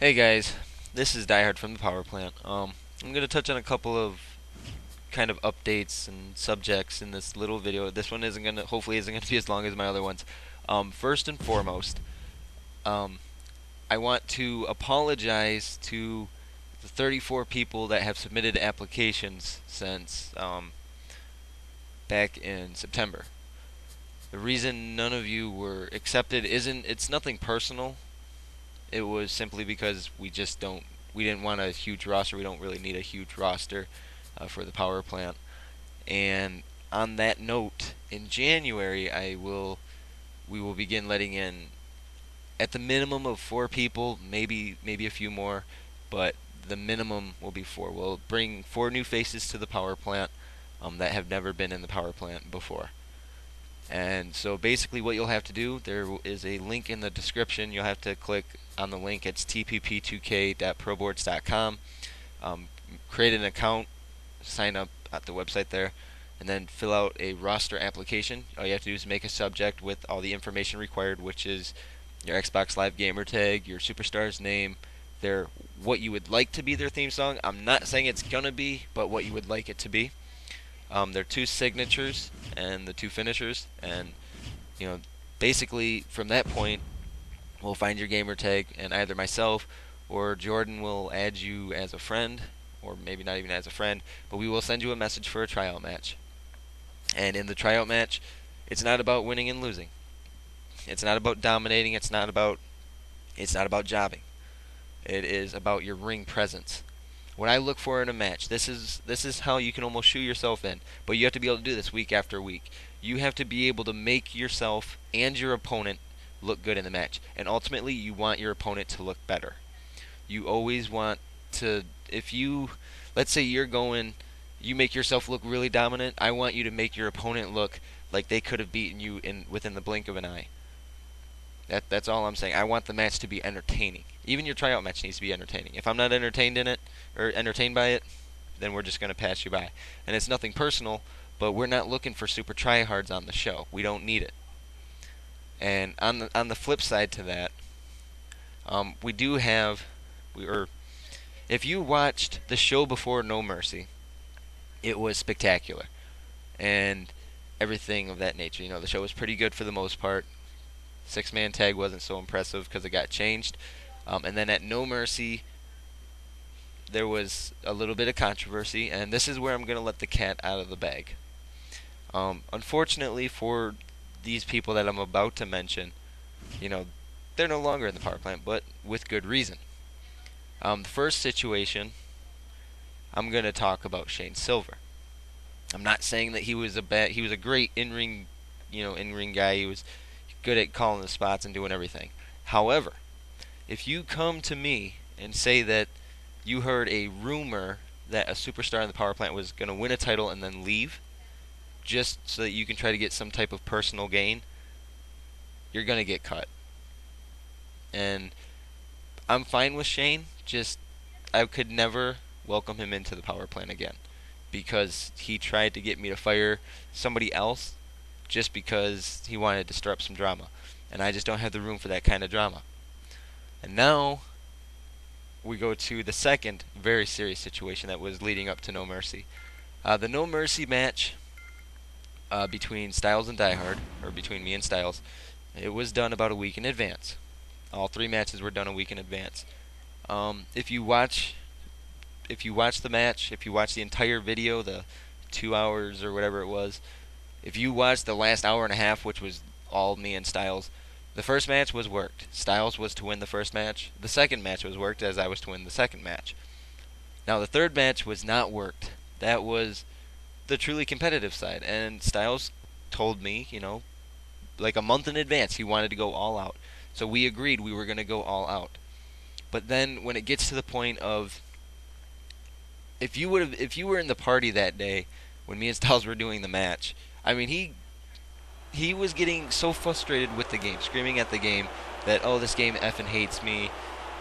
Hey guys, this is DieHard from the power plant. I'm going to touch on a couple of kind of updates and subjects in this little video. This one isn't going to, hopefully isn't going to be as long as my other ones. First and foremost, um, I want to apologize to the 34 people that have submitted applications since back in September. The reason none of you were accepted it's nothing personal. It was simply because we didn't want a huge roster. We don't really need a huge roster for the power plant. And on that note, in January, we will begin letting in at the minimum of 4 people, maybe a few more, but the minimum will be 4. We'll bring 4 new faces to the power plant that have never been in the power plant before. And so basically what you'll have to do, there is a link in the description. You'll have to click on the link. It's tpp2k.proboards.com. Create an account, sign up at the website there, and then fill out a roster application. All you have to do is make a subject with all the information required, which is your Xbox Live gamer tag, your superstar's name, what you would like to be their theme song. I'm not saying it's gonna be, but what you would like it to be. Their 2 signatures and the 2 finishers, and basically from that point, we'll find your gamer tag, and either myself or Jordan will add you as a friend, or maybe not even as a friend, but we will send you a message for a tryout match. And in the tryout match, it's not about winning and losing. It's not about dominating. It's not about jobbing. It is about your ring presence. What I look for in a match, this is how you can almost shoe yourself in, but you have to be able to do this week after week. You have to be able to make yourself and your opponent look good in the match, and ultimately you want your opponent to look better. You always want to, let's say you make yourself look really dominant, I want you to make your opponent look like they could have beaten you within the blink of an eye. That's all I'm saying. I want the match to be entertaining. Even your tryout match needs to be entertaining. If I'm not entertained in it, or entertained by it, then we're just going to pass you by. And it's nothing personal, but we're not looking for super tryhards on the show. We don't need it. And on the flip side to that, we do have, if you watched the show before No Mercy, it was spectacular, and everything of that nature. The show was pretty good for the most part. 6-man tag wasn't so impressive because it got changed. And then at No Mercy, there was a little bit of controversy, and this is where I'm going to let the cat out of the bag. Unfortunately for these people that I'm about to mention, they're no longer in the power plant, but with good reason. The first situation, I'm going to talk about Shane Silver. I'm not saying that he was a great in-ring guy. He was good at calling the spots and doing everything. However, if you come to me and say that you heard a rumor that a superstar in the power plant was going to win a title and then leave, just so that you can try to get some type of personal gain, you're going to get cut. And I'm fine with Shane, just I could never welcome him into the power plant again, because he tried to get me to fire somebody else just because he wanted to stir up some drama. And I just don't have the room for that kind of drama. And now we go to the second very serious situation that was leading up to No Mercy. The No Mercy match between Styles and DieHard, or between me and Styles, it was done about a week in advance. All 3 matches were done a week in advance. If you watch the match, if you watch the entire video, the 2 hours or whatever it was, if you watch the last hour and a half, which was all me and Styles, the first match was worked. Styles was to win the first match. The second match was worked, as I was to win the second match. Now the third match was not worked. That was the truly competitive side, and Styles told me, like a month in advance, he wanted to go all out. So we agreed we were going to go all out. But then when it gets to the point of, if you were in the party that day when me and Styles were doing the match, I mean, he was getting so frustrated with the game, screaming at the game that, oh, this game effing hates me,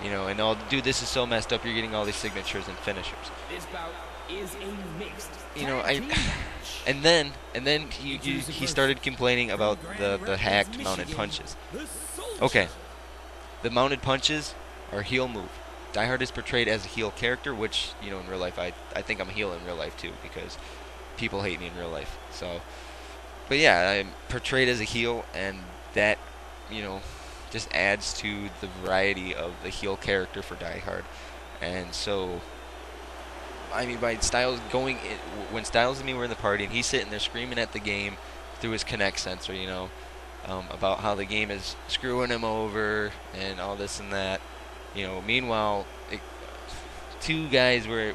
and oh, dude, this is so messed up. You're getting all these signatures and finishers. This bout is a mixed and then he started complaining about the hacked mounted punches. Okay, the mounted punches are heel move. DieHard is portrayed as a heel character, which, you know, in real life, I think I'm a heel in real life too, because people hate me in real life. So, but yeah, I'm portrayed as a heel, and that, you know, just adds to the variety of the heel character for DieHard. And so, I mean, by Styles going in, when Styles and me were in the party, and he's sitting there screaming at the game through his Kinect sensor, you know, about how the game is screwing him over and all this and that. You know, meanwhile,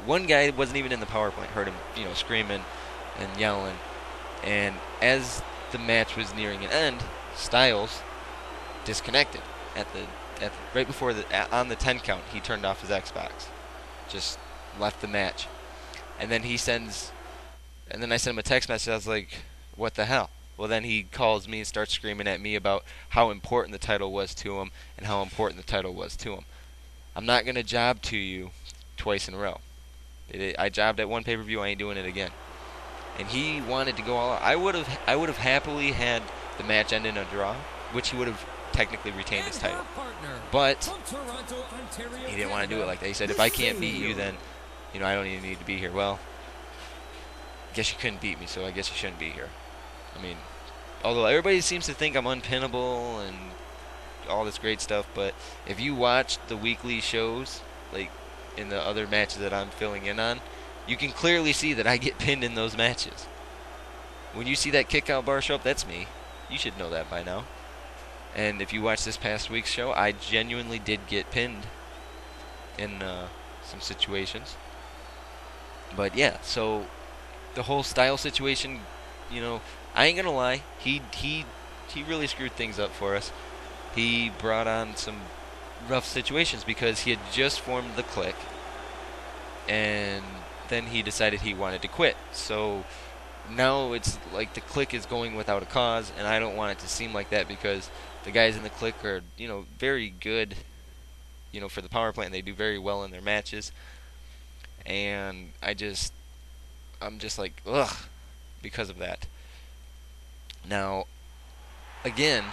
one guy wasn't even in the power plant, heard him, you know, screaming and yelling. And as the match was nearing an end, Styles disconnected right before on the 10 count. He turned off his Xbox, just left the match, and then I sent him a text message. I was like, "What the hell?" Well, then he calls me and starts screaming at me about how important the title was to him and how important the title was to him. I'm not gonna job to you twice in a row. I jobbed at one pay-per-view. I ain't doing it again. And he wanted to go all out. I would have happily had the match end in a draw, which he would have technically retained his title. But he didn't want to do it like that. He said, if I can't beat you, then, you know, I don't even need to be here. Well, I guess you couldn't beat me, so I guess you shouldn't be here. I mean, although everybody seems to think I'm unpinnable and all this great stuff, but if you watch the weekly shows, like in the other matches that I'm filling in on, you can clearly see that I get pinned in those matches. When you see that kick-out bar show up, that's me. You should know that by now. And if you watch this past week's show, I genuinely did get pinned in some situations. But yeah, so the whole style situation, you know, I ain't gonna lie, he really screwed things up for us. He brought on some rough situations because he had just formed the clique, and then he decided he wanted to quit. So now it's like the clique is going without a cause, and I don't want it to seem like that, because the guys in the clique are, you know, very good, you know, for the power plant. They do very well in their matches, and I'm just like, ugh, because of that. Now, again,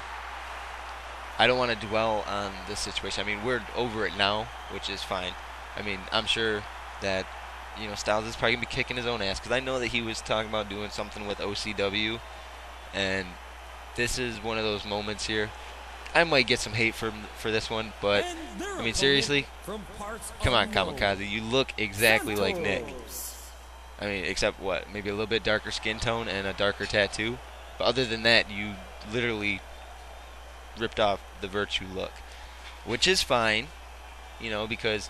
I don't want to dwell on this situation. I mean, we're over it now, which is fine. I mean, I'm sure that, you know, Styles is probably going to be kicking his own ass, because I know that he was talking about doing something with OCW, and this is one of those moments here. I might get some hate for this one, but, I mean, seriously, come on, Kamikaze, you look exactly like Nick. I mean, except what? Maybe a little bit darker skin tone and a darker tattoo. But other than that, you literally ripped off the Virtue look, which is fine, you know, because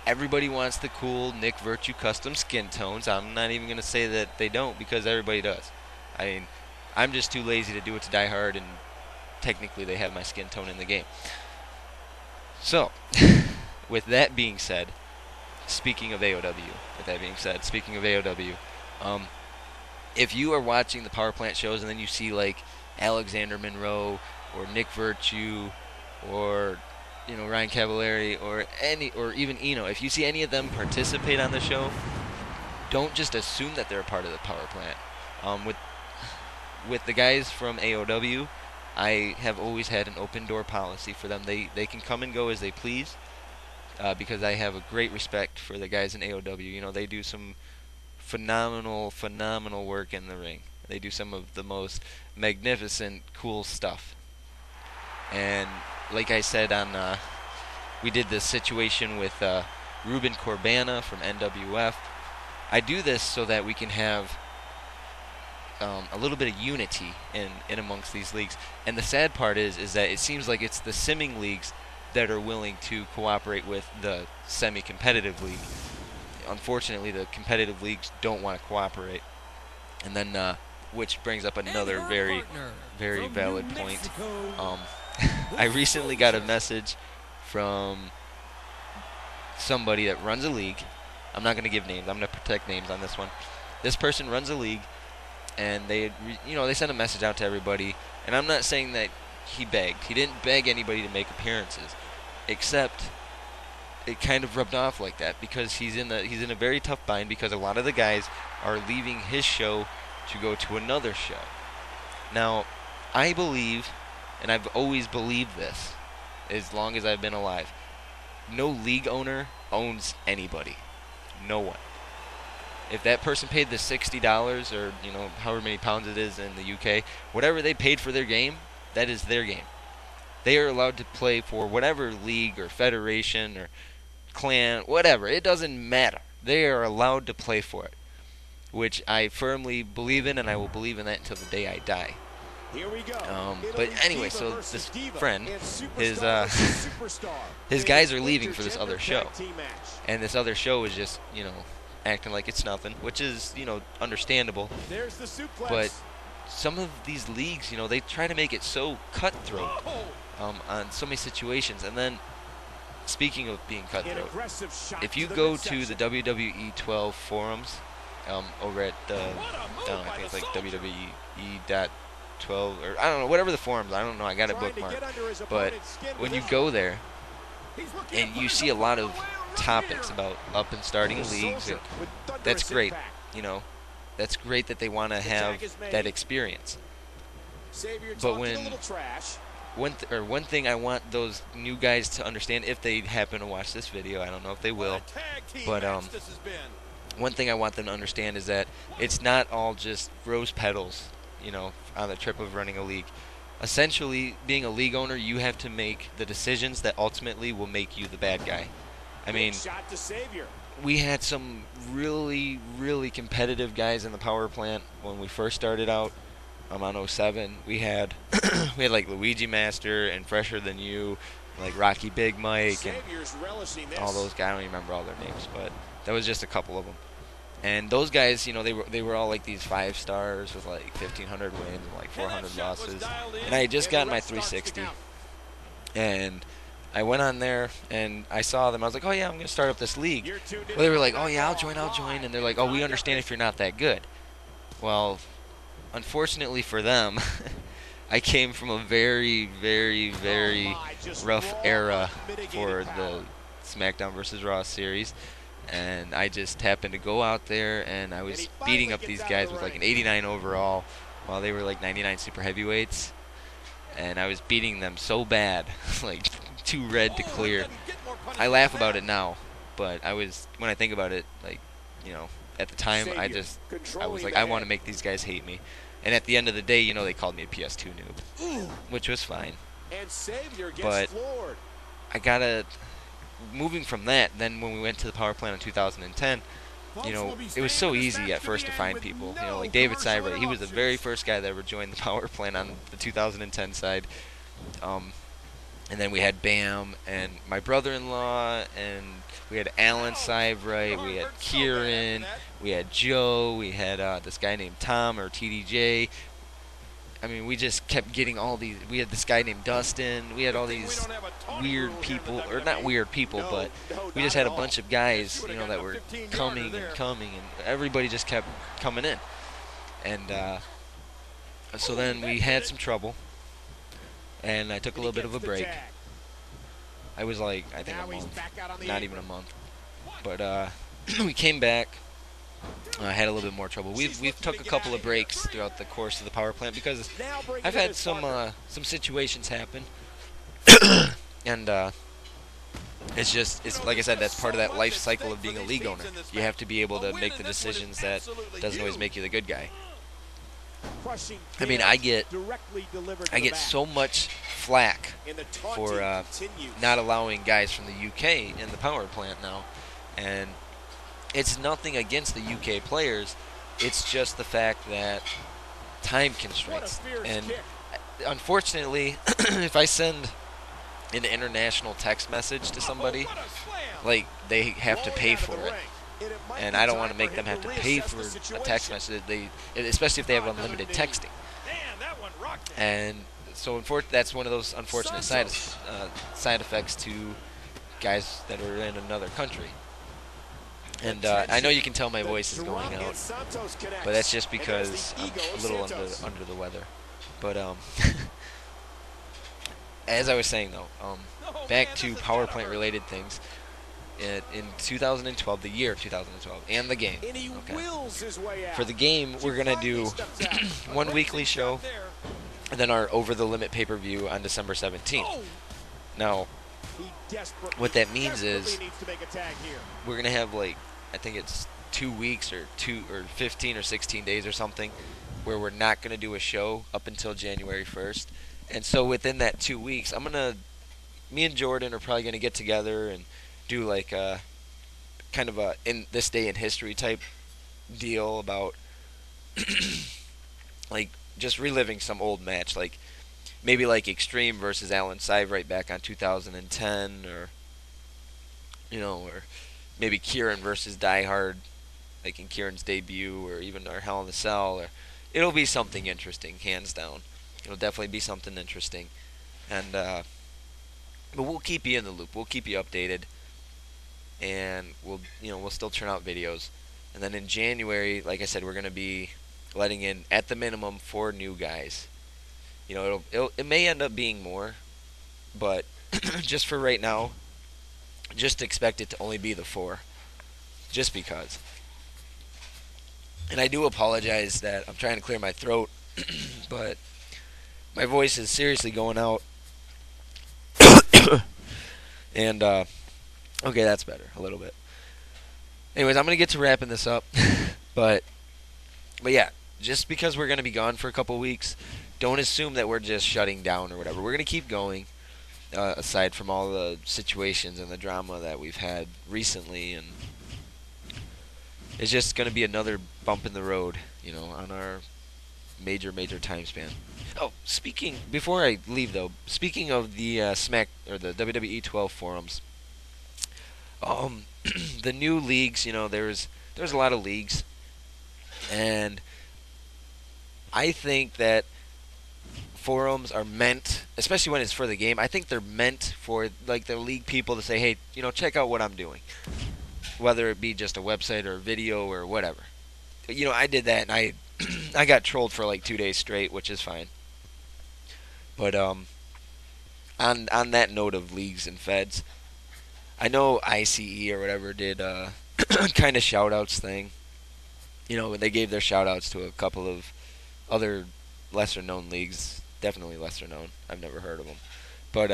everybody wants the cool Nick Virtue custom skin tones. I'm not even going to say that they don't, because everybody does. I mean, I'm just too lazy to do it to DieHard, and technically they have my skin tone in the game. So, with that being said, speaking of AOW, if you are watching the power plant shows and then you see like Alexander Monroe or Nick Virtue or, you know, Ryan Cavallari or even Eno, if you see any of them participate on the show, don't just assume that they're a part of the power plant. With the guys from AOW, I have always had an open door policy for them. They can come and go as they please, because I have a great respect for the guys in AOW. You know, they do some phenomenal work in the ring. They do some of the most magnificent, cool stuff. And like I said we did this situation with Ruben Corbana from NWF. I do this so that we can have a little bit of unity in amongst these leagues. And the sad part is that it seems like it's the simming leagues that are willing to cooperate with the semi-competitive league. Unfortunately, the competitive leagues don't want to cooperate. And then, which brings up another very valid point. I recently got a message from somebody that runs a league. I'm not going to give names. I'm going to protect names on this one. This person runs a league, and they sent a message out to everybody. And I'm not saying that he begged. He didn't beg anybody to make appearances, except it kind of rubbed off like that, because he's in a very tough bind, because a lot of the guys are leaving his show to go to another show. Now, I believe, and I've always believed this as long as I've been alive, no league owner owns anybody. No one. If that person paid the $60 or however many pounds it is in the UK, whatever they paid for their game, that is their game. They are allowed to play for whatever league or federation or clan, whatever. It doesn't matter. They are allowed to play for it, which I firmly believe in, and I will believe in that until the day I die. Here we go. But anyway, so this friend, his guys are leaving for this other show, and this other show is just acting like it's nothing, which is understandable. There's the suplex. But some of these leagues, they try to make it so cutthroat on so many situations. And then, speaking of being cutthroat, if you go to the WWE 12 forums over at I think it's like WWE.12 or I don't know, whatever the forums. I don't know. I got it bookmarked. But when you go there and you see a lot of topics about up and starting leagues, and that's great. That's great that they want to have that experience. But one thing I want those new guys to understand, if they happen to watch this video, I don't know if they will, but one thing I want them to understand is that it's not all just rose petals, on the trip of running a league. Essentially, being a league owner, you have to make the decisions that ultimately will make you the bad guy. I mean, we had some really, really competitive guys in the power plant when we first started out. On 07, we had like Luigi Master and Fresher Than You, like Rocky Big Mike, and all those guys. I don't even remember all their names, but that was just a couple of them. And those guys, they were all like these 5 stars with like 1,500 wins and like 400 losses. And I had just gotten my 360, and I went on there and I saw them. I was like, oh yeah, I'm gonna start up this league. Well, they were like, oh yeah, I'll join. And they're like, oh, we understand if you're not that good. Well, unfortunately for them, I came from a very, very, very rough era for the SmackDown vs. Raw series, and I just happened to go out there and I was beating up these guys with like an 89 overall while they were like 99 super heavyweights, and I was beating them so bad, like too red to clear. I laugh about it now, but when I think about it, like, at the time, I was like, I want to make these guys hate me. And at the end of the day, they called me a PS2 noob, which was fine. But moving from that, then when we went to the power plant in 2010, it was so easy at first to find people. Like David Cyber, he was the very first guy that ever joined the power plant on the 2010 side. And then we had Bam and my brother-in-law, and we had Alan Seibrecht, we had Kieran, we had Joe, we had this guy named Tom or TDJ. I mean, we just kept getting all these. We had this guy named Dustin. We had all these weird people, or not weird people, but we just had a bunch of guys, that were coming, and everybody just kept coming in. And so then we had some trouble, and I took a little bit of a break. I was like, I think a month, not even a month. But we came back. I had a little bit more trouble. We've took a couple of breaks throughout the course of the power plant because I've had some situations happen, and it's like I said, that's part of that life cycle of being a league owner. You have to be able to make the decisions that doesn't always make you the good guy. I mean, I get so much flack for not allowing guys from the UK in the power plant now, and it's nothing against the UK players. It's just the fact that time constraints. And unfortunately, if I send an international text message to somebody, like, they have to pay for it. And I don't want to make them have to pay for a text message, especially if they have unlimited texting. And so that's one of those unfortunate side effects to guys that are in another country. And I know you can tell my voice is going out, but that's just because I'm a little under the weather. But as I was saying, though, back to power plant related things. In 2012, the year 2012, and the game. Okay. For the game, we're going to do one weekly show, and then our Over the Limit pay-per-view on December 17th. Now, He desperately, what that means is needs to make a tag here. we're gonna have like, I think it's 2 weeks or 15 or 16 days or something, where we're not gonna do a show up until January 1st. And so within that 2 weeks, me and Jordan are probably gonna get together and do like a kind of a in this day in history type deal about like just reliving some old match, like maybe like Extreme versus Alan Seivert back on 2010, or or maybe Kieran versus DieHard, like in Kieran's debut, or even our Hell in the Cell. Or it'll be something interesting, hands down. It'll definitely be something interesting, and but we'll keep you in the loop. We'll keep you updated, and we'll still turn out videos. And then in January, like I said, we're gonna be letting in at the minimum 4 new guys. It may end up being more, but just for right now, just expect it to only be the 4, just because. And I do apologize that I'm trying to clear my throat, but my voice is seriously going out. And okay, that's better a little bit. Anyways, I'm gonna get to wrapping this up, but yeah, just because we're gonna be gone for a couple weeks, don't assume that we're just shutting down or whatever. We're gonna keep going. Aside from all the situations and the drama that we've had recently, and it's just going to be another bump in the road, on our major time span. Oh, before I leave though, speaking of the the WWE 12 forums, the new leagues, there's a lot of leagues, and I think that forums are meant, especially when it's for the game, I think they're meant for like the league people to say, hey, check out what I'm doing, whether it be just a website or a video or whatever. I did that, and I got trolled for like 2 days straight, which is fine. But on that note of leagues and feds, I know ICE or whatever did kind of shout outs thing. They gave their shout outs to a couple of other lesser known leagues. Definitely lesser known. I've never heard of them. But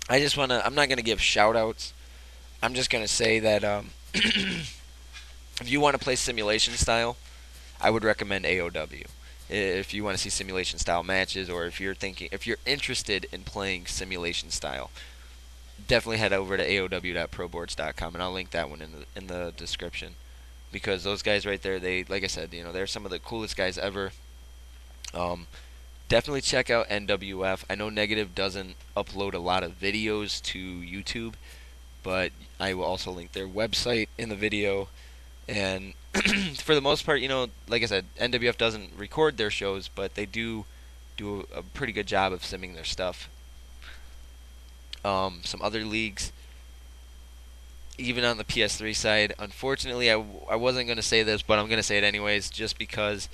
I just want to, I'm not going to give shout outs. I'm just going to say that if you want to play simulation style, I would recommend AOW. If you want to see simulation style matches, or if you're interested in playing simulation style, definitely head over to aow.proboards.com, and I'll link that one in the description, because those guys right there, they, like I said, they're some of the coolest guys ever. Definitely check out NWF. I know Negative doesn't upload a lot of videos to YouTube, but I will also link their website in the video. And for the most part, like I said, NWF doesn't record their shows, but they do a pretty good job of simming their stuff. Some other leagues, even on the PS3 side, unfortunately, I wasn't going to say this, but I'm going to say it anyways, just because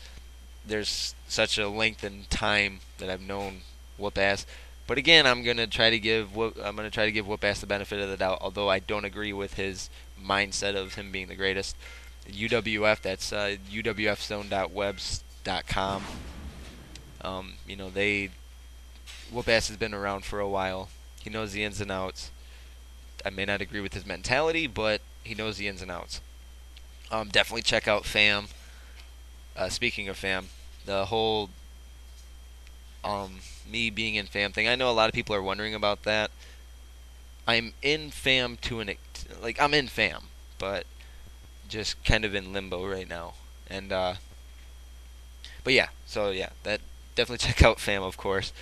there's such a length in time that I've known Whoop-Ass. But again, I'm gonna try to give Whoop-Ass the benefit of the doubt, although I don't agree with his mindset of him being the greatest. UWF, that's uwfzone.webs.com. Whoop-Ass has been around for a while. He knows the ins and outs. I may not agree with his mentality, but he knows the ins and outs. Definitely check out FAM. Speaking of FAM, the whole me being in FAM thing, I know a lot of people are wondering about that. I'm in FAM I'm in FAM, but just kind of in limbo right now. And but yeah, that definitely check out FAM, of course.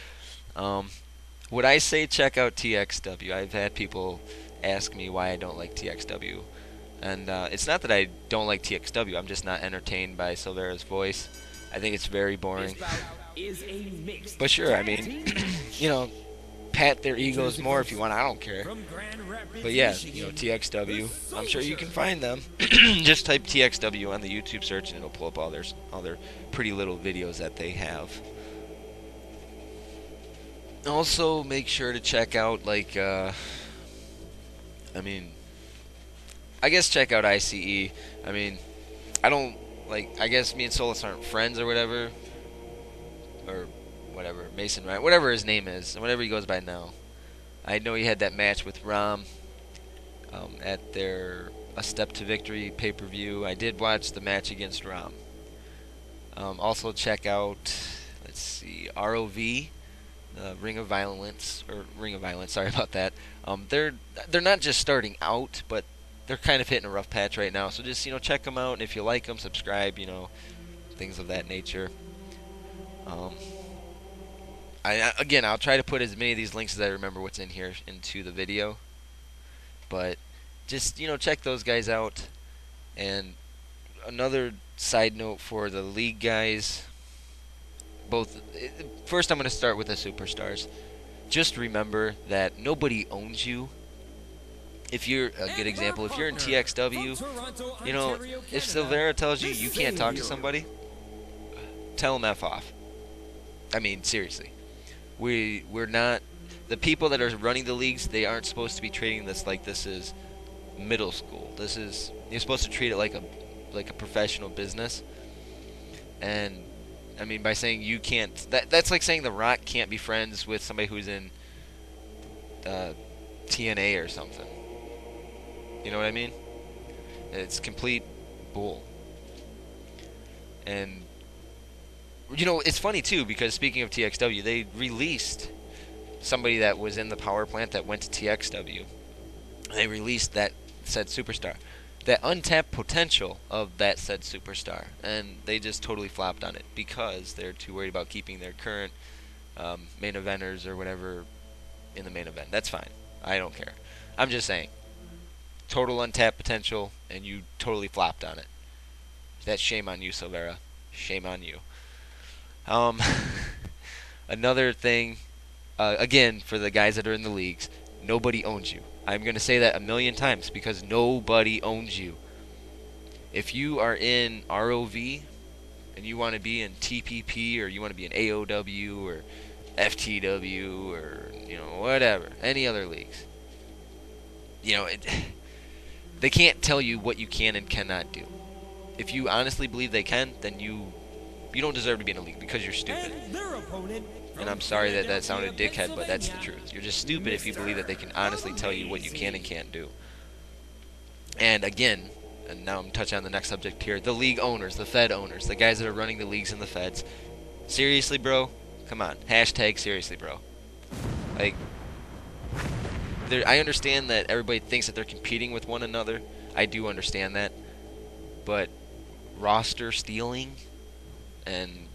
Would I say check out TXW? I've had people ask me why I don't like TXW. And it's not that I don't like TXW. I'm just not entertained by Silvera's voice. I think it's very boring. But sure, I mean, pat their egos more if you want. I don't care. But yeah, TXW. I'm sure you can find them. Just type TXW on the YouTube search, and it'll pull up all their pretty little videos that they have. Also, make sure to check out I guess check out ICE. I mean, I guess me and Solus aren't friends or whatever. Or whatever, Mason Ryan, whatever his name is, whatever he goes by now. I know he had that match with Rom at their A Step to Victory pay-per-view. I did watch the match against Rom. Also check out, let's see, ROV, Ring of Violence, sorry about that. They're not just starting out, but they're kind of hitting a rough patch right now. So just, check them out, and if you like them, subscribe, things of that nature. I'll try to put as many of these links as I remember what's in here into the video. But just, check those guys out. And another side note for the league guys, first I'm going to start with the superstars. Just remember that nobody owns you. If you're a good example, if you're in TXW, if Silvera tells you you can't talk to somebody, tell him F off. I mean, seriously. We're not, the people that are running the leagues, they aren't supposed to be treating this like this is middle school. You're supposed to treat it like a professional business. And I mean, by saying you can't, that's like saying The Rock can't be friends with somebody who's in TNA or something. You know what I mean? It's complete bull. And it's funny too, because speaking of TXW, they released somebody that was in the power plant that went to TXW. They released that said superstar, that untapped potential of that said superstar, and they just totally flopped on it because they're too worried about keeping their current main eventers or whatever in the main event. That's fine. I don't care. I'm just saying, total untapped potential, and you totally flopped on it. That's shame on you, Silvera. Shame on you. Another thing, again, for the guys that are in the leagues, nobody owns you. I'm going to say that a million times because nobody owns you. If you are in ROV and you want to be in TPP, or you want to be in AOW or FTW or whatever, any other leagues, they can't tell you what you can and cannot do. If you honestly believe they can, then you don't deserve to be in a league because you're stupid. And I'm sorry that sounded dickhead, but that's the truth. You're just stupid if you believe that they can honestly tell you what you can and can't do. And again, and now I'm touching on the next subject here, the league owners, the Fed owners, the guys that are running the leagues and the Feds. Seriously, bro? Come on. Hashtag seriously, bro. Like, I understand that everybody thinks that they're competing with one another. I do understand that. But roster stealing and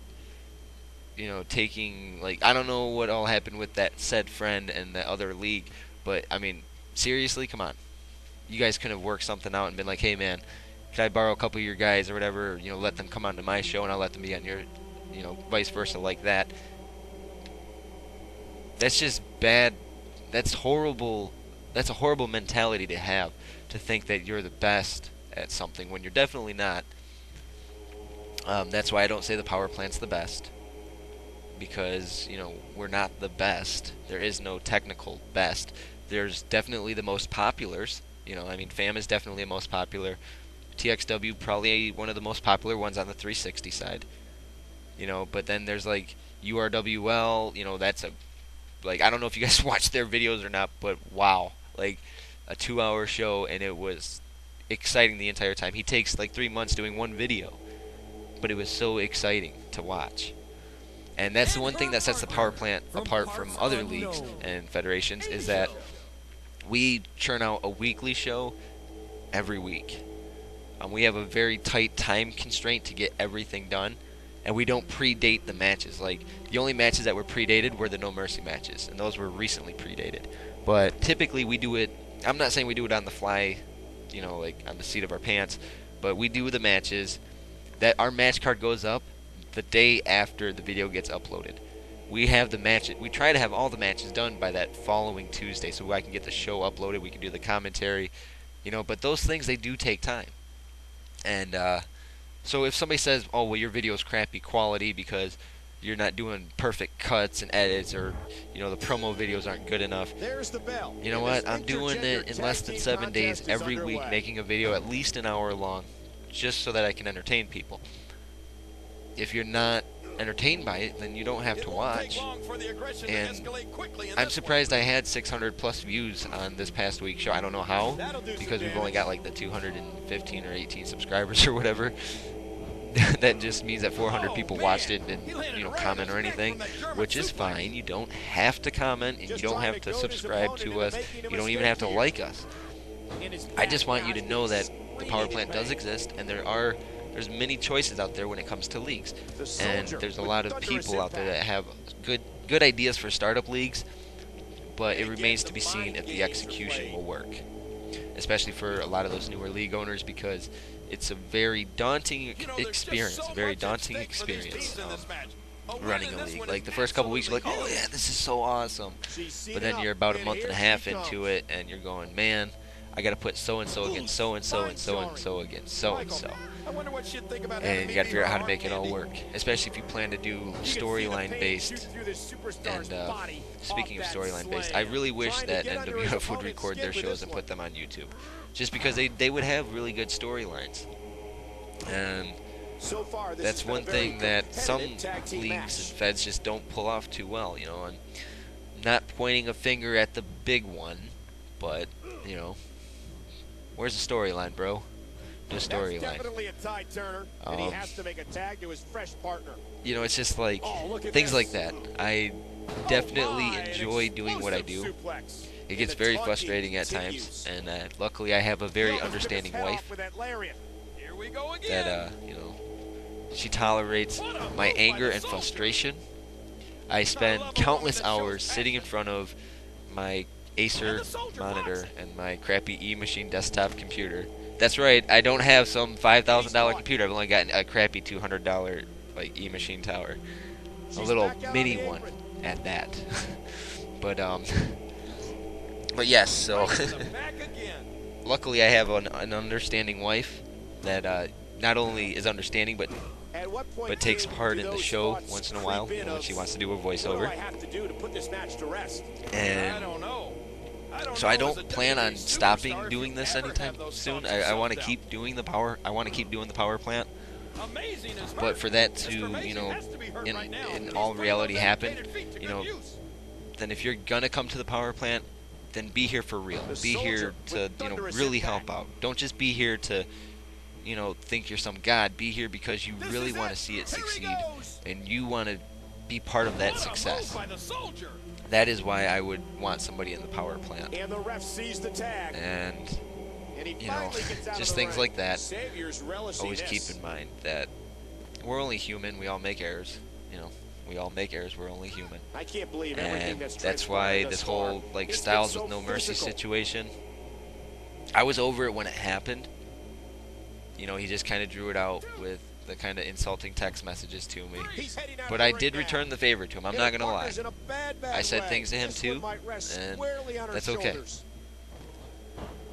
taking, I don't know what all happened with that said friend and the other league, but I mean, seriously, come on. You guys could have worked something out and been like, hey man, can I borrow a couple of your guys or whatever, let them come onto my show and I'll let them be on your, vice versa, like that. That's just bad. That's horrible. That's a horrible mentality to have, to think that you're the best at something when you're definitely not. That's why I don't say the power plant's the best, because we're not the best. There is no technical best. There's definitely the most populars. I mean, FAM is definitely the most popular. TXW probably one of the most popular ones on the 360 side. But then there's like URWL. That's I don't know if you guys watch their videos or not, but wow, a 2-hour show, and it was exciting the entire time. He takes 3 months doing one video, but it was so exciting to watch. And that's the one thing that sets the power plant apart from other leagues and federations, is that we churn out a weekly show every week. We have a very tight time constraint to get everything done, and we don't predate the matches. The only matches that were predated were the No Mercy matches, and those were recently predated. But typically we do it, I'm not saying we do it on the fly, on the seat of our pants, but we do the matches. That our match card goes up the day after the video gets uploaded. We have the match. We try to have all the matches done by that following Tuesday, so I can get the show uploaded. We can do the commentary, But those things, they do take time. And so if somebody says, "Oh, well, your video is crappy quality because you're not doing perfect cuts and edits, or the promo videos aren't good enough," There's the bell. you know what? I'm doing it in less than 7 days every week, making a video at least an hour long, just so that I can entertain people. If you're not entertained by it, then you don't have to watch. And I'm surprised I had 600 plus views on this past week's show. I don't know how, because we've only got like the 215 or 18 subscribers or whatever. That just means that 400 people watched it and didn't, comment or anything, which is fine. You don't have to comment, and you don't have to subscribe to us. You don't even have to like us. I just want you to know that the power plant does exist, and there's many choices out there when it comes to leagues, and there's a lot of people out there that have good ideas for startup leagues, but it remains to be seen if the execution will work, especially for a lot of those newer league owners, because it's a very daunting experience, running a league. Like the first couple weeks, you're like, oh yeah, this is so awesome, but then you're about a month and a half into it, and you're going, man, I gotta put so and so against so and so and so and so against so and so, and you gotta figure out how to make it all work. Especially if you plan to do storyline based. And speaking of storyline based, I really wish that NWF would record their shows and put them on YouTube, just because they would have really good storylines. And that's one thing that some leagues and feds just don't pull off too well. And not pointing a finger at the big one, but where's the storyline, bro? The storyline. Definitely a tie turner, and he has to make a tag to his fresh partner. It's just like things like that. I definitely enjoy doing what I do. It gets very frustrating at times, and luckily I have a very understanding wife that she tolerates my anger and frustration. I spend countless hours sitting in front of my Acer monitor and my crappy E-Machine desktop computer. That's right, I don't have some $5,000 computer. I've only got a crappy $200 like E-Machine tower, a little mini one at that. But yes. So luckily I have an understanding wife that not only is understanding but takes part in the show once in a while when she wants to do a voiceover. And so I don't plan on stopping doing this anytime soon. I want to keep doing the power. I want to keep doing the power plant. But for that to, in all reality happen, then if you're gonna come to the power plant, then be here for real. Be here to, really help out. Don't just be here to, think you're some god. Be here because you really want to see it succeed, and you want to be part of that success. That is why I would want somebody in the power plant. And the ref sees the tag. And just things like that. Always keep in mind that we're only human. We all make errors. We all make errors. We're only human. I can't believe and that's why this whole Styles with no mercy situation, I was over it when it happened. He just kind of drew it out with the kind of insulting text messages to me. But I did return the favor to him. I'm not going to lie. I said things to him too, and that's okay.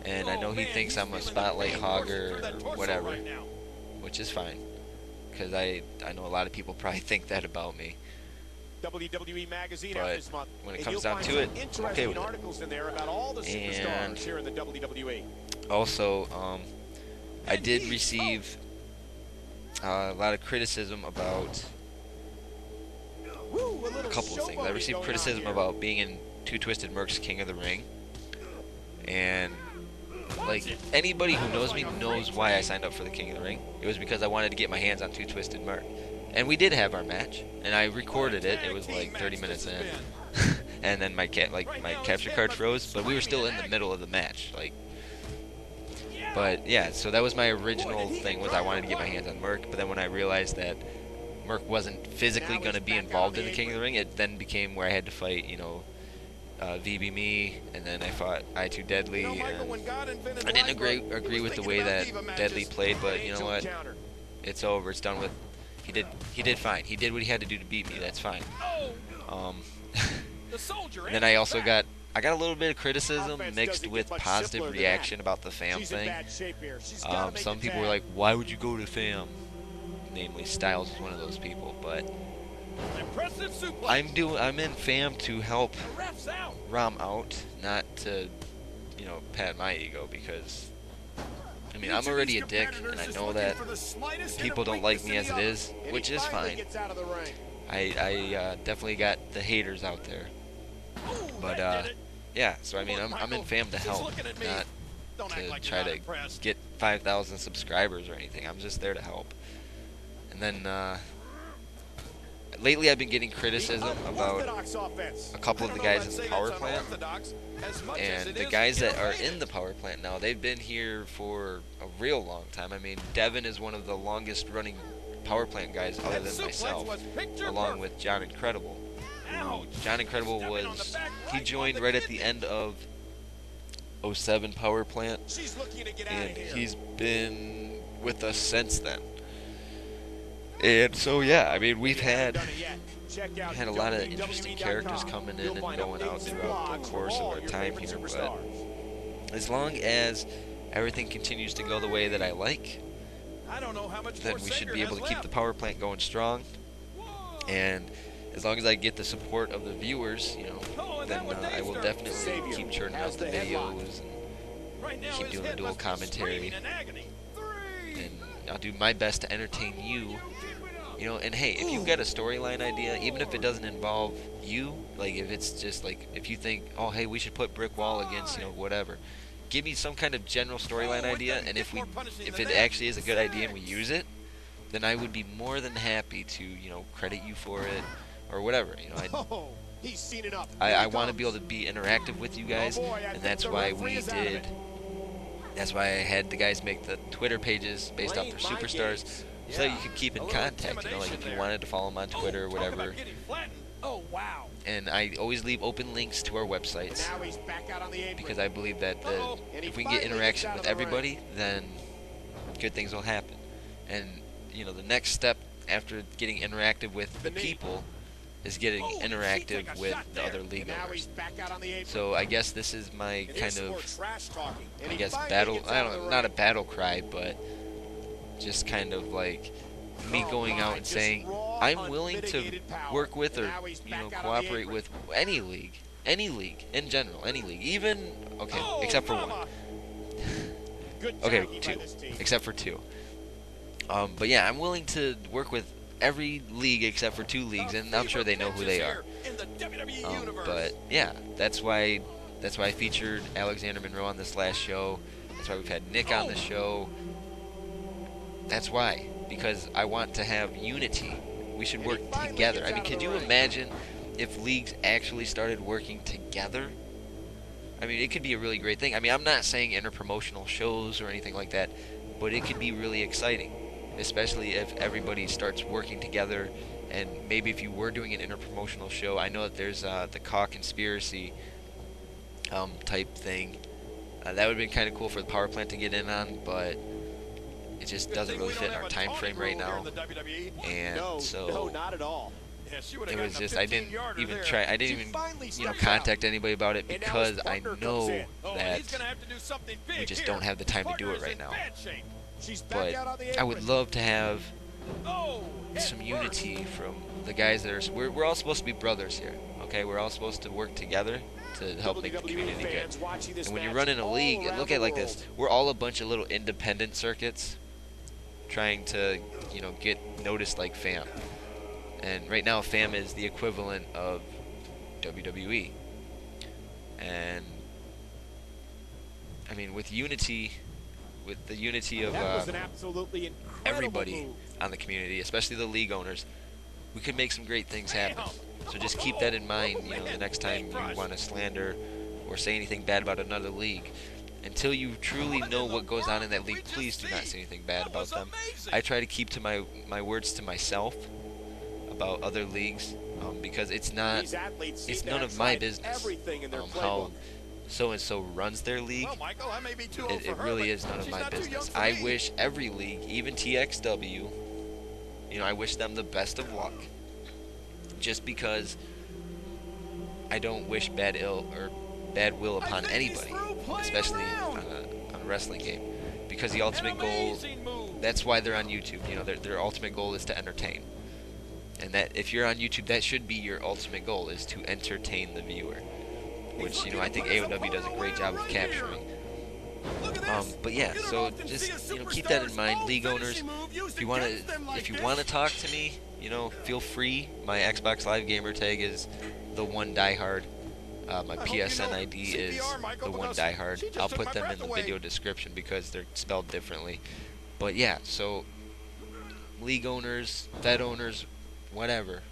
And I know he thinks I'm a spotlight hogger or whatever, which is fine, because I know a lot of people probably think that about me. WWE Magazine but this month, when it comes down to it, I'm okay with it. And here in the WWE. Also, I did receive a lot of criticism about a couple of things. I received criticism about being in Two Twisted Merc's King of the Ring, and anybody who knows me knows why I signed up for the King of the Ring. It was because I wanted to get my hands on Two Twisted Merc, and we did have our match, and I recorded it. It was like 30 minutes in, and then my capture card froze, but we were still in the middle of the match, But yeah, so that was my original thing, was I wanted to get my hands on Merc, but then when I realized that Merc wasn't physically going to be involved in the King of the Ring, it then became where I had to fight, VB Me, and then I fought I2 Deadly, and I didn't agree with the way that Deadly played, but you know what? It's over. It's done with. He did fine. He did what he had to do to beat me. That's fine. And then I also got a little bit of criticism mixed with positive reaction about the fam thing. Some people were like, "Why would you go to fam?" Namely, Styles is one of those people, but I'm in fam to help Rom out, not to, pat my ego, because mean, I'm already a dick, and I know that people don't like me as it is, which is fine. I definitely got the haters out there. But, yeah, so I mean, I'm in fam to help, not to try to get 5,000 subscribers or anything. I'm just there to help. And then, lately I've been getting criticism about a couple of the guys in the power plant. And the guys that are in the power plant now, they've been here for a real long time. I mean, Devin is one of the longest running power plant guys other than myself, along with John Incredible. John Incredible he joined right at the end of 07 power plant, and he's been with us since then. And so yeah, I mean, we've had a lot of interesting characters coming in and going out throughout the course of our time here, but as long as everything continues to go the way that I like, then we should be able to keep the power plant going strong. And as long as I get the support of the viewers, you know, then I will definitely keep churning out the videos and keep doing the dual commentary. And I'll do my best to entertain you. You know, and hey, if you've got a storyline idea, even if it doesn't involve you, like if it's just like, if you think, oh hey, we should put Brick Wall against, you know, whatever, give me some kind of general storyline idea, and if it actually is a good idea and we use it, then I would be more than happy to, you know, credit you for it or whatever. You know, I want to be able to be interactive with you guys, and that's why I had the guys make the Twitter pages based off their superstars, so you could keep in contact, you know, like if you wanted to follow them on Twitter or whatever. And I always leave open links to our websites, because I believe that if we can get interaction with everybody, then good things will happen. And, you know, the next step after getting interactive with the people is getting interactive with the other league owners. So I guess this is my kind of, I guess, battle, I don't know, not a battle cry, but just kind of like me going out and saying, I'm willing to work with or, you know, cooperate with any league in general, any league, even, okay, except for one. Okay, two, except for two. But yeah, I'm willing to work with every league except for 2 leagues, and I'm sure they know who they are. But yeah, that's why I featured Alexander Monroe on this last show. That's why we've had Nick on the show. That's why, because I want to have unity. We should work together. I mean, could you imagine if leagues actually started working together? I mean, it could be a really great thing. I mean, I'm not saying interpromotional shows or anything like that, but it could be really exciting, especially if everybody starts working together. And maybe if you were doing an interpromotional show, I know that there's the Caw Conspiracy type thing. That would have been kind of cool for the power plant to get in on, but it just doesn't really fit in our time frame right now. And so it was just, I didn't even you know, contact anybody about it, because I know that we just don't have the time to do it right now. But I would love to have some unity from the guys that are, we're all supposed to be brothers here, okay? We're all supposed to work together to help make the community good. And when you're running a league, and look at it like this, we're all a bunch of little independent circuits trying to, you know, get noticed like FAM. And right now FAM is the equivalent of WWE. And I mean, with the unity of everybody on the community, especially the league owners, we could make some great things happen. So just keep that in mind, you know, the next time you want to slander or say anything bad about another league. Until you truly know what goes on in that league, please do not say anything bad about them. I try to keep to my words to myself about other leagues, because it's none of my business how so-and-so runs their league. It really is none of my business. I wish every league, even TXW, you know, I wish them the best of luck, just because I don't wish bad will upon anybody, especially on a wrestling game, because the ultimate goal, that's why they're on YouTube, you know, their ultimate goal is to entertain. And that, if you're on YouTube, that should be your ultimate goal, is to entertain the viewer, which, you know, I think AOW does a great job of capturing. But yeah, so just keep that in mind, league owners. If you wanna talk to me, feel free. My Xbox Live gamer tag is TheOneDieHard. My PSN ID is TheOneDieHard. I'll put them in the video description because they're spelled differently. But yeah, so league owners, Fed owners, whatever,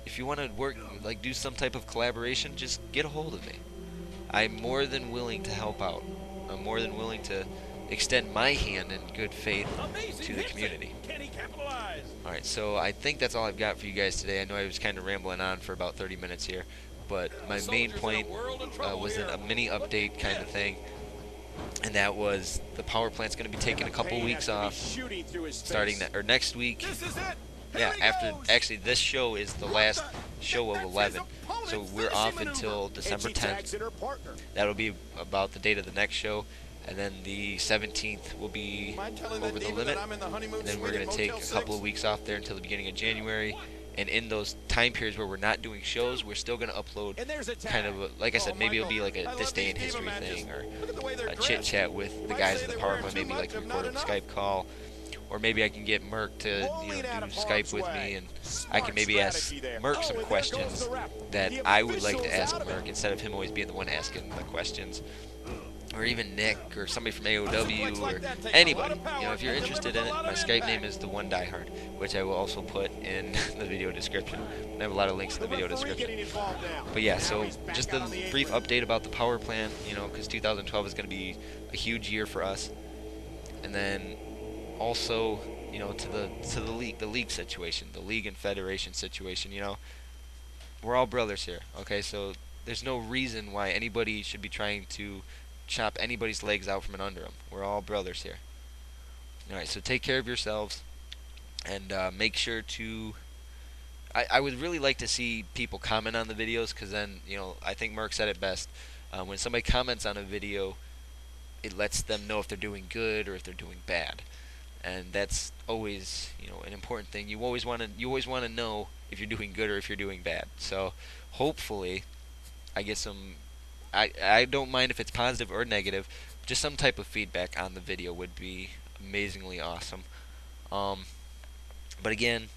if you want to work, like do some type of collaboration, just get a hold of me. I'm more than willing to help out. I'm more than willing to extend my hand in good faith to the community. Alright, so I think that's all I've got for you guys today. I know I was kind of rambling on for about 30 minutes here, but my main point was a mini update kind of thing, and that was the power plant's going to be taking a couple weeks off, starting next week. Yeah, actually this show is the last show of 11, so we're off until December 10th. That'll be about the date of the next show, and then the 17th will be over the limit. And then we're going to take a couple of weeks off there until the beginning of January. And in those time periods where we're not doing shows, we're still going to upload kind of, like I said, maybe it'll be like a This Day in History thing, or a chit-chat with the guys in the power plant, maybe like record a Skype call. Or maybe I can get Merc to do Skype with me, and I can maybe ask Merc some questions that I would like to ask Merc instead of him always being the one asking the questions. Or even Nick, or somebody from AOW, or anybody. If you're interested in it, my Skype name is TheOneDieHard, which I will also put in the video description. I have a lot of links in the video description. But yeah, so just a brief update about the power plant, because 2012 is going to be a huge year for us. And then also, to the league situation, the league and federation situation. We're all brothers here. Okay, so there's no reason why anybody should be trying to chop anybody's legs out from under them. We're all brothers here. Alright, so take care of yourselves, and make sure to... I would really like to see people comment on the videos, because then, I think Merc said it best. When somebody comments on a video, it lets them know if they're doing good or if they're doing bad. And that's always, an important thing. You always want to know if you're doing good or if you're doing bad. So hopefully I get some... I don't mind if it's positive or negative. Just some type of feedback on the video would be amazingly awesome. But again,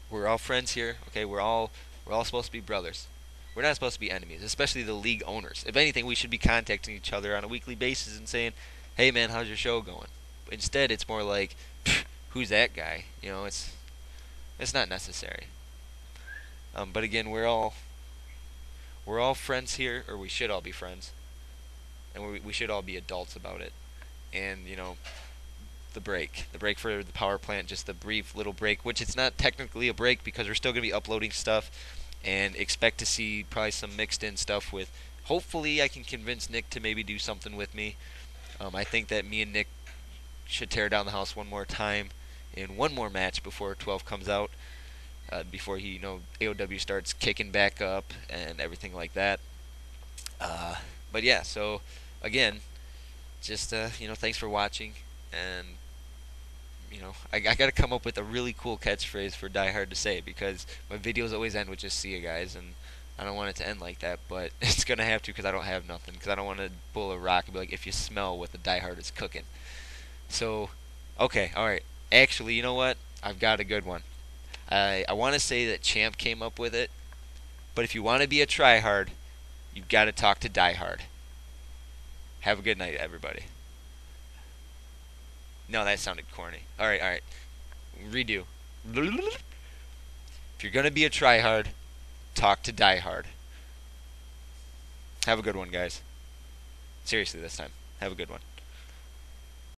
we're all friends here. Okay, we're all supposed to be brothers. We're not supposed to be enemies, especially the league owners. If anything, we should be contacting each other on a weekly basis and saying, "Hey man, how's your show going?" Instead, it's more like, "Who's that guy?" It's not necessary. But again, we're all friends here, or we should all be friends, and we should all be adults about it. And the break for the power plant, just the brief little break, which it's not technically a break because we're still gonna be uploading stuff, and expect to see probably some mixed in stuff with. Hopefully, I can convince Nick to maybe do something with me. I think that me and Nick should tear down the house one more time in one more match before 12 comes out. Before AOW starts kicking back up and everything like that. But yeah, so again, just thanks for watching, and I gotta come up with a really cool catchphrase for DieHard to say, because my videos always end with just "see you guys," and I don't want it to end like that, but it's gonna have to, because I don't have nothing, because I don't want to pull a rock and be like, "If you smell what the DieHard is cooking." So, okay, alright. Actually, you know what? I've got a good one. I want to say that Champ came up with it, but if you want to be a tryhard, you've got to talk to DieHard. Have a good night, everybody. No, that sounded corny. Alright. Redo. If you're going to be a tryhard, talk to DieHard. Have a good one, guys. Seriously this time. Have a good one.